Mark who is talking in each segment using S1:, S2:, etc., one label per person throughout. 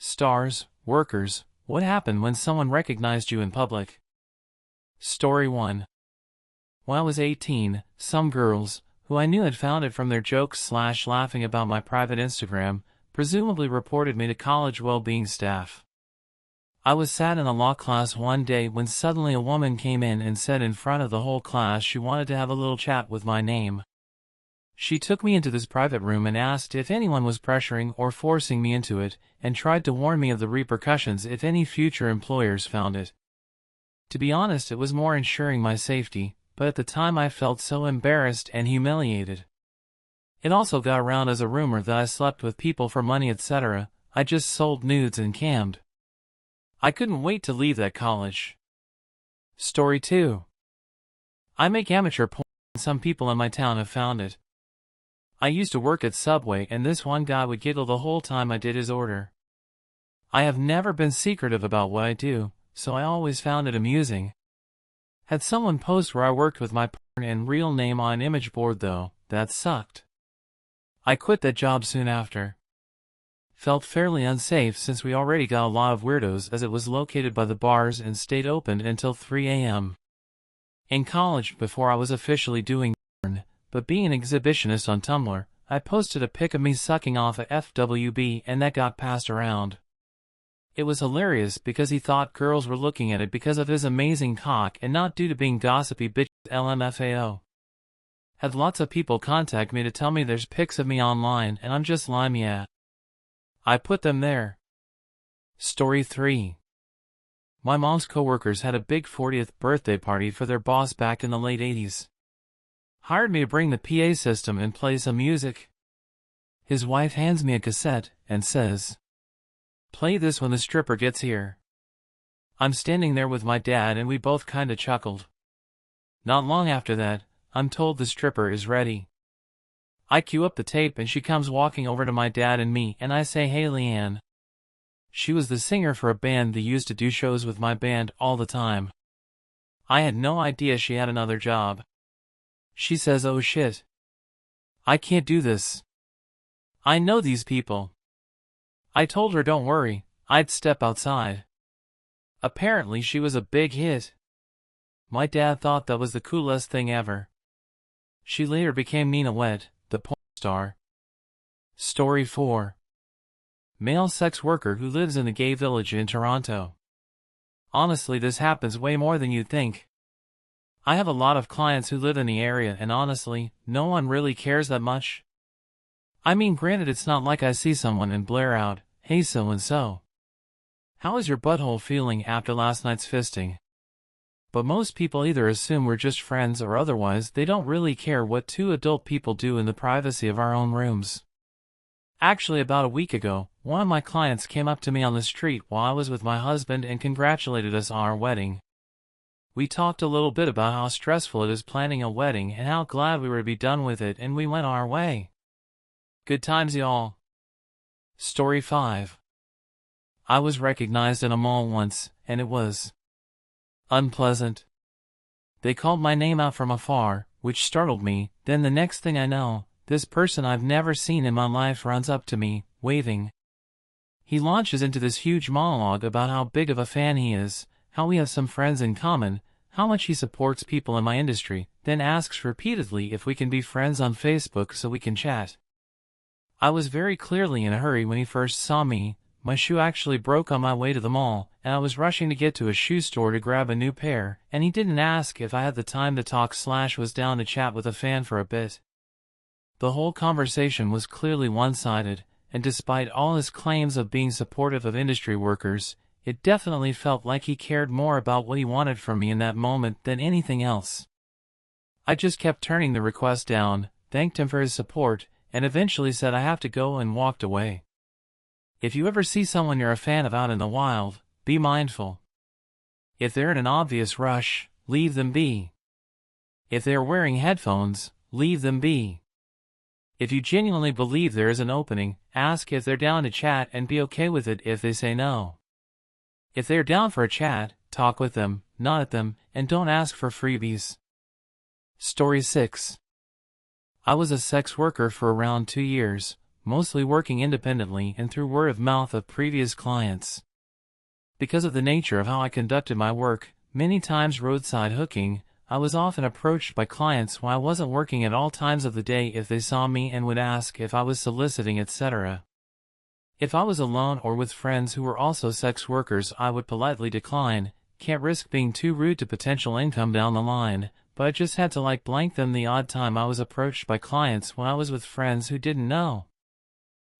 S1: Stars, workers, what happened when someone recognized you in public? Story 1. When I was 18, some girls, who I knew had found it from their jokes/laughing about my private Instagram, presumably reported me to college well-being staff. I was sat in a law class one day when suddenly a woman came in and said in front of the whole class she wanted to have a little chat with my name. She took me into this private room and asked if anyone was pressuring or forcing me into it, and tried to warn me of the repercussions if any future employers found it. To be honest, it was more ensuring my safety, but at the time I felt so embarrassed and humiliated. It also got around as a rumor that I slept with people for money, etc. I just sold nudes and cammed. I couldn't wait to leave that college. Story 2. I make amateur porn and some people in my town have found it. I used to work at Subway and this one guy would giggle the whole time I did his order. I have never been secretive about what I do, so I always found it amusing. Had someone post where I worked with my porn and real name on an image board though, that sucked. I quit that job soon after. Felt fairly unsafe since we already got a lot of weirdos as it was located by the bars and stayed open until 3 a.m. In college, before I was officially doing porn, but being an exhibitionist on Tumblr, I posted a pic of me sucking off a FWB and that got passed around. It was hilarious because he thought girls were looking at it because of his amazing cock and not due to being gossipy bitches LMFAO. Had lots of people contact me to tell me there's pics of me online and I'm just lying, yeah. I put them there. Story 3. My mom's coworkers had a big 40th birthday party for their boss back in the late 80s. Hired me to bring the PA system and play some music. His wife hands me a cassette and says, "Play this when the stripper gets here." I'm standing there with my dad and we both kinda chuckled. Not long after that, I'm told the stripper is ready. I cue up the tape and she comes walking over to my dad and me and I say, "Hey Leanne." She was the singer for a band that used to do shows with my band all the time. I had no idea she had another job. She says, "Oh shit. I can't do this. I know these people." I told her don't worry, I'd step outside. Apparently she was a big hit. My dad thought that was the coolest thing ever. She later became Nina Wet, the porn star. Story 4. Male sex worker who lives in the gay village in Toronto. Honestly, this happens way more than you'd think. I have a lot of clients who live in the area and honestly, no one really cares that much. I mean, granted, it's not like I see someone and blare out, "Hey so-and-so. How is your butthole feeling after last night's fisting?" But most people either assume we're just friends or otherwise they don't really care what two adult people do in the privacy of our own rooms. Actually, about a week ago, one of my clients came up to me on the street while I was with my husband and congratulated us on our wedding. We talked a little bit about how stressful it is planning a wedding and how glad we were to be done with it, and we went our way. Good times, y'all. Story 5. I was recognized in a mall once, and it was unpleasant. They called my name out from afar, which startled me. Then the next thing I know, this person I've never seen in my life runs up to me, waving. He launches into this huge monologue about how big of a fan he is, how we have some friends in common, how much he supports people in my industry, then asks repeatedly if we can be friends on Facebook so we can chat. I was very clearly in a hurry when he first saw me. My shoe actually broke on my way to the mall, and I was rushing to get to a shoe store to grab a new pair, and he didn't ask if I had the time to talk/was down to chat with a fan for a bit. The whole conversation was clearly one-sided, and despite all his claims of being supportive of industry workers, it definitely felt like he cared more about what he wanted from me in that moment than anything else. I just kept turning the request down, thanked him for his support, and eventually said I have to go and walked away. If you ever see someone you're a fan of out in the wild, be mindful. If they're in an obvious rush, leave them be. If they are wearing headphones, leave them be. If you genuinely believe there is an opening, ask if they're down to chat and be okay with it if they say no. If they're down for a chat, talk with them, not at them, and don't ask for freebies. Story 6. I was a sex worker for around 2 years, mostly working independently and through word of mouth of previous clients. Because of the nature of how I conducted my work, many times roadside hooking, I was often approached by clients while I wasn't working at all times of the day if they saw me and would ask if I was soliciting, etc. If I was alone or with friends who were also sex workers, I would politely decline. Can't risk being too rude to potential income down the line, but I just had to blank them the odd time I was approached by clients when I was with friends who didn't know.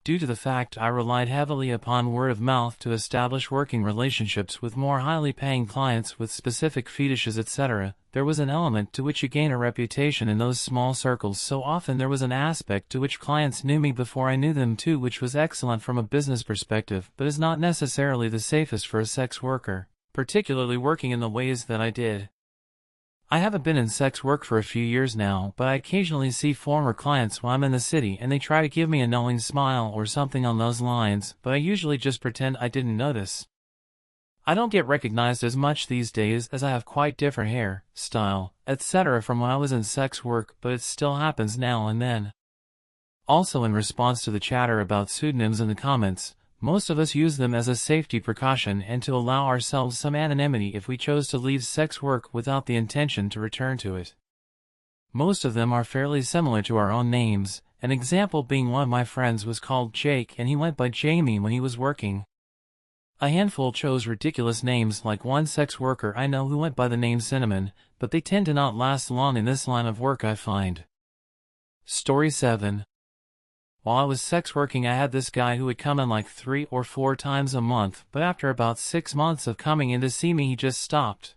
S1: Due to the fact I relied heavily upon word of mouth to establish working relationships with more highly paying clients with specific fetishes, etc., there was an element to which you gain a reputation in those small circles, so often there was an aspect to which clients knew me before I knew them too, which was excellent from a business perspective, but is not necessarily the safest for a sex worker, particularly working in the ways that I did. I haven't been in sex work for a few years now, but I occasionally see former clients while I'm in the city and they try to give me a knowing smile or something on those lines, but I usually just pretend I didn't notice. I don't get recognized as much these days as I have quite different hair, style, etc. from when I was in sex work, but it still happens now and then. Also, in response to the chatter about pseudonyms in the comments, most of us use them as a safety precaution and to allow ourselves some anonymity if we chose to leave sex work without the intention to return to it. Most of them are fairly similar to our own names, an example being one of my friends was called Jake and he went by Jamie when he was working. A handful chose ridiculous names, like one sex worker I know who went by the name Cinnamon, but they tend to not last long in this line of work, I find. Story 7. While I was sex working, I had this guy who would come in 3 or 4 times a month, but after about 6 months of coming in to see me he just stopped.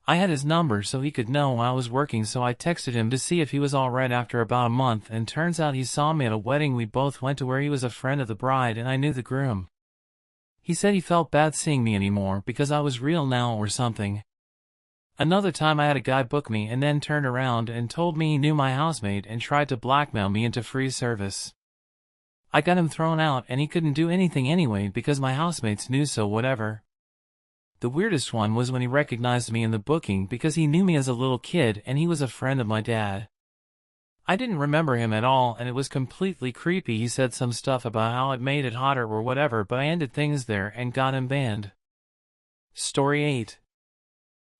S1: I had his number so he could know I was working, so I texted him to see if he was alright after about a month, and turns out he saw me at a wedding we both went to where he was a friend of the bride and I knew the groom. He said he felt bad seeing me anymore because I was real now or something. Another time I had a guy book me and then turned around and told me he knew my housemate and tried to blackmail me into free service. I got him thrown out and he couldn't do anything anyway because my housemates knew, so whatever. The weirdest one was when he recognized me in the booking because he knew me as a little kid and he was a friend of my dad. I didn't remember him at all and it was completely creepy. He said some stuff about how it made it hotter or whatever, but I ended things there and got him banned. Story 8.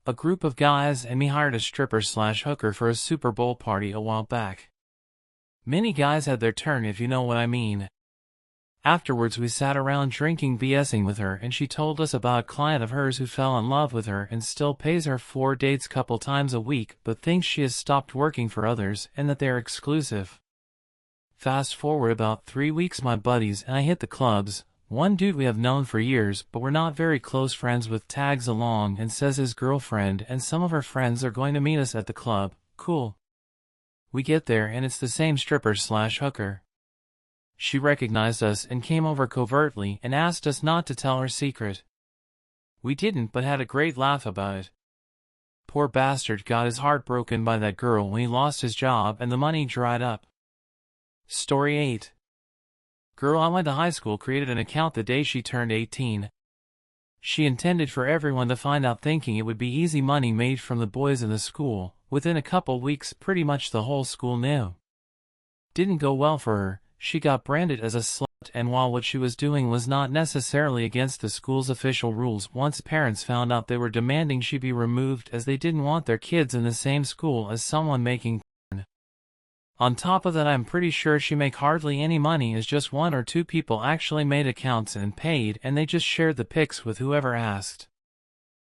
S1: A group of guys and me hired a stripper/hooker for a Super Bowl party a while back. Many guys had their turn, if you know what I mean. Afterwards we sat around drinking, BSing with her, and she told us about a client of hers who fell in love with her and still pays her for dates couple times a week, but thinks she has stopped working for others and that they're exclusive. Fast forward about 3 weeks, my buddies and I hit the clubs. One dude we have known for years but we're not very close friends with tags along and says his girlfriend and some of her friends are going to meet us at the club. Cool. We get there and it's the same stripper/hooker. She recognized us and came over covertly and asked us not to tell her secret. We didn't, but had a great laugh about it. Poor bastard got his heart broken by that girl when he lost his job and the money dried up. Story 8. Girl I went to high school created an account the day she turned 18. She intended for everyone to find out, thinking it would be easy money made from the boys in the school. Within a couple weeks pretty much the whole school knew. Didn't go well for her. She got branded as a slut, and while what she was doing was not necessarily against the school's official rules, once parents found out they were demanding she be removed as they didn't want their kids in the same school as someone making porn. On top of that, I'm pretty sure she make hardly any money, as just 1 or 2 people actually made accounts and paid, and they just shared the pics with whoever asked.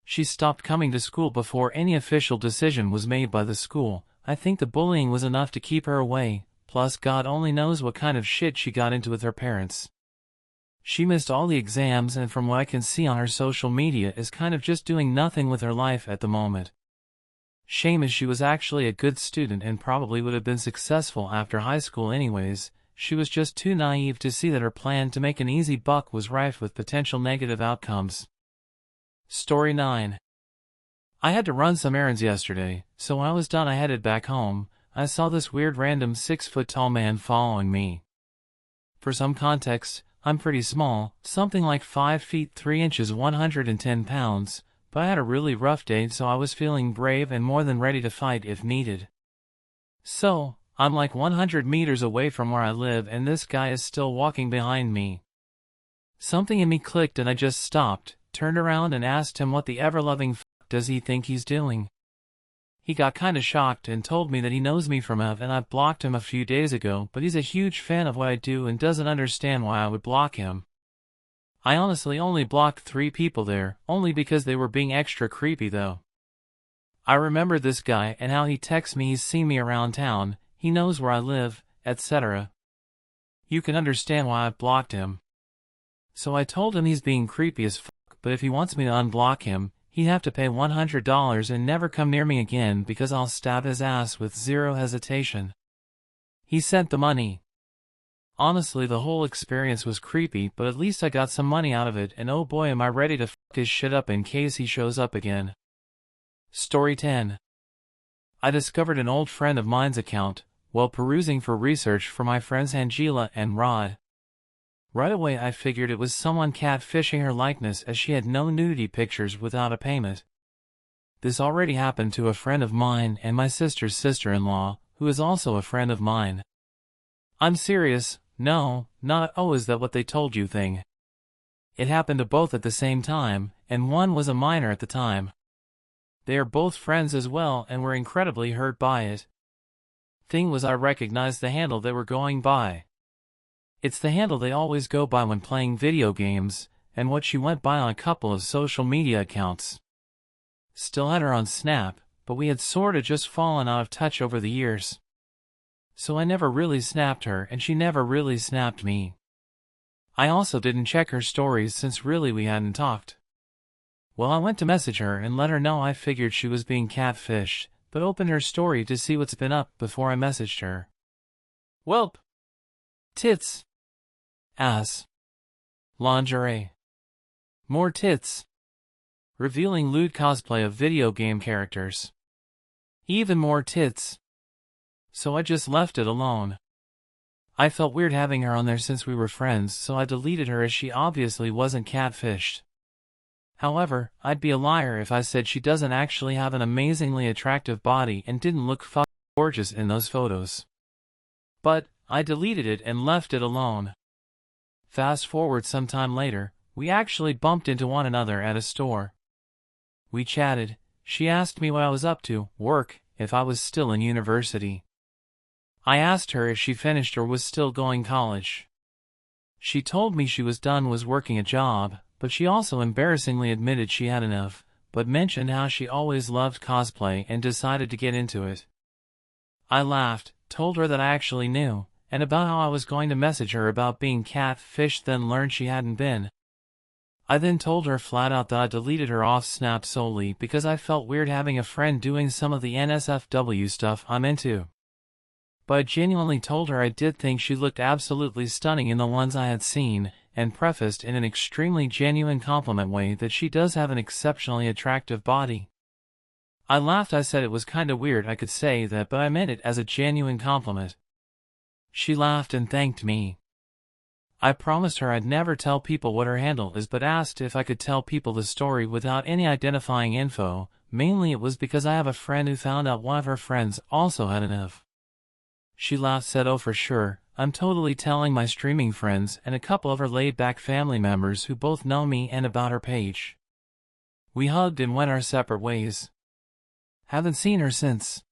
S1: She stopped coming to school before any official decision was made by the school. I think the bullying was enough to keep her away, plus God only knows what kind of shit she got into with her parents. She missed all the exams and from what I can see on her social media is kind of just doing nothing with her life at the moment. Shame, as she was actually a good student and probably would have been successful after high school anyways. She was just too naive to see that her plan to make an easy buck was rife with potential negative outcomes. Story 9. I had to run some errands yesterday, so when I was done I headed back home. I saw this weird random 6-foot-tall man following me. For some context, I'm pretty small, something like 5 feet 3 inches, 110 pounds, but I had a really rough day, so I was feeling brave and more than ready to fight if needed. So, I'm like 100 meters away from where I live and this guy is still walking behind me. Something in me clicked and I just stopped, turned around and asked him what the ever-loving f*** does he think he's doing. He got kinda shocked and told me that he knows me from Ev and I blocked him a few days ago, but he's a huge fan of what I do and doesn't understand why I would block him. I honestly only blocked 3 people there, only because they were being extra creepy though. I remember this guy and how he texts me he's seen me around town, he knows where I live, etc. You can understand why I blocked him. So I told him he's being creepy as f***, but if he wants me to unblock him, he'd have to pay $100 and never come near me again because I'll stab his ass with zero hesitation. He sent the money. Honestly, the whole experience was creepy, but at least I got some money out of it, and oh boy am I ready to f*** his shit up in case he shows up again. Story 10. I discovered an old friend of mine's account while perusing for research for my friends Angela and Rod. Right away I figured it was someone catfishing her likeness as she had no nudity pictures without a payment. This already happened to a friend of mine and my sister's sister-in-law, who is also a friend of mine. I'm serious, no, not oh is that what they told you thing. It happened to both at the same time, and one was a minor at the time. They are both friends as well and were incredibly hurt by it. Thing was, I recognized the handle they were going by. It's the handle they always go by when playing video games, and what she went by on a couple of social media accounts. Still had her on Snap, but we had sorta just fallen out of touch over the years. So I never really snapped her and she never really snapped me. I also didn't check her stories since really we hadn't talked. Well, I went to message her and let her know I figured she was being catfished, but opened her story to see what's been up before I messaged her. Welp. Tits. Ass. Lingerie. More tits. Revealing lewd cosplay of video game characters. Even more tits. So I just left it alone. I felt weird having her on there since we were friends, so I deleted her as she obviously wasn't catfished. However, I'd be a liar if I said she doesn't actually have an amazingly attractive body and didn't look fucking gorgeous in those photos. But I deleted it and left it alone. Fast forward some time later, we actually bumped into one another at a store. We chatted. She asked me what I was up to, work, if I was still in university. I asked her if she finished or was still going college. She told me she was done was working a job, but she also embarrassingly admitted she had enough, but mentioned how she always loved cosplay and decided to get into it. I laughed, told her that I actually knew, and about how I was going to message her about being catfished, then learned she hadn't been. I then told her flat out that I deleted her off Snap solely because I felt weird having a friend doing some of the NSFW stuff I'm into. But I genuinely told her I did think she looked absolutely stunning in the ones I had seen, and prefaced in an extremely genuine compliment way that she does have an exceptionally attractive body. I laughed. I said it was kinda weird I could say that, but I meant it as a genuine compliment. She laughed and thanked me. I promised her I'd never tell people what her handle is, but asked if I could tell people the story without any identifying info. Mainly it was because I have a friend who found out one of her friends also had an F. She laughed, said, "Oh, for sure, I'm totally telling my streaming friends and a couple of her laid-back family members who both know me and about her page." We hugged and went our separate ways. Haven't seen her since.